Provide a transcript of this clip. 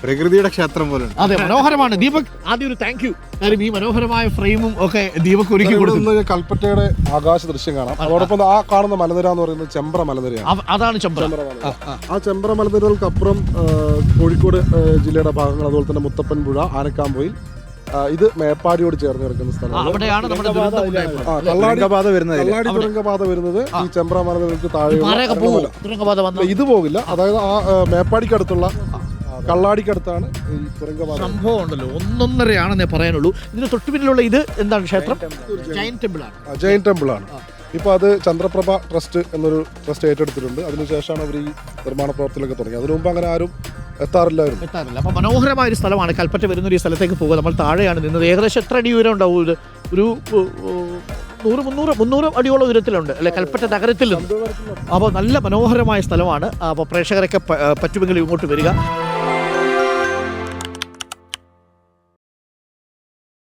പ്രകൃതിയുടെ ക്ഷേത്രം പോലെ. അതെ, മനോഹരമാണ്. ദീപക്, ആദ്യം ഒരു താങ്ക് യു. കാര്യം ഈ മനോഹരമായ ഫ്രെയിമും ഒക്കെ ദീപക് ഒരുക്കി കൊടുക്കുന്നു. കൽപ്പറ്റയുടെ ആകാശ ദൃശ്യം കാണാം. അതോടൊപ്പം ആ കാണുന്ന മലനിര എന്ന് പറയുന്നത് ചെമ്പ്ര മലനിരയാണ്. അതാണ് ചെമ്പ്ര. ആ ചെമ്പ്ര മലനിരകൾക്കപ്പുറം കോഴിക്കോട് ജില്ലയുടെ ഭാഗങ്ങൾ, അതുപോലെ തന്നെ മുത്തപ്പൻപുഴ, ആനക്കാമ്പൊയിൽ, ഇത് മേപ്പാടിയോട് ചേർന്ന് കിടക്കുന്ന സ്ഥലമാണ്. അവിടെയാണ് നമ്മുടെ കള്ളാടി തുരങ്കപാത വരുന്നത് ഈ ചെമ്പ്ര മലനിരകൾക്ക് താഴെ. ഇത് പോകില്ല. അതായത് ആ മേപ്പാടിക്കടുത്തുള്ള കള്ളാടിക്കടുത്താണ് ഈ തുരങ്കപാത. സംഭവം ഉണ്ടല്ലോ, 1.5 പറയാനുള്ളൂ. ഇതിന് തൊട്ടുപിന്നിലുള്ള ഇത് എന്താണ്? ക്ഷേത്രം ജൈൻ ടെമ്പിൾ ആണ്. ജൈൻ ടെമ്പിൾ ആണ്. ഇപ്പോൾ അത് ചന്ദ്രപ്രഭ ട്രസ്റ്റ് എന്നൊരു ട്രസ്റ്റ് ഏറ്റെടുത്തിട്ടുണ്ട്. അതിനുശേഷമാണ് അവർ ഈ നിർമ്മാണ പ്രവർത്തനങ്ങളൊക്കെ തുടങ്ങി. അതിനു മുമ്പ് അങ്ങനെ ആരും എത്താറില്ല. അപ്പോൾ മനോഹരമായ ഒരു സ്ഥലമാണ്. കൽപ്പറ്റ വരുന്നൊരു സ്ഥലത്തേക്ക് പോകുക. നമ്മൾ താഴെയാണ് നിന്നത്. ഏകദേശം എത്ര അടി ഉയരം ഉണ്ടാവും? ഒരു 100-300 അടിയോളം ഉയരത്തിലുണ്ട് അല്ലെ കൽപ്പറ്റ നഗരത്തിൽ നിന്ന്. അപ്പോൾ നല്ല മനോഹരമായ സ്ഥലമാണ്. അപ്പോൾ പ്രേക്ഷകരൊക്കെ പറ്റുമെങ്കിൽ ഇങ്ങോട്ട് വരിക.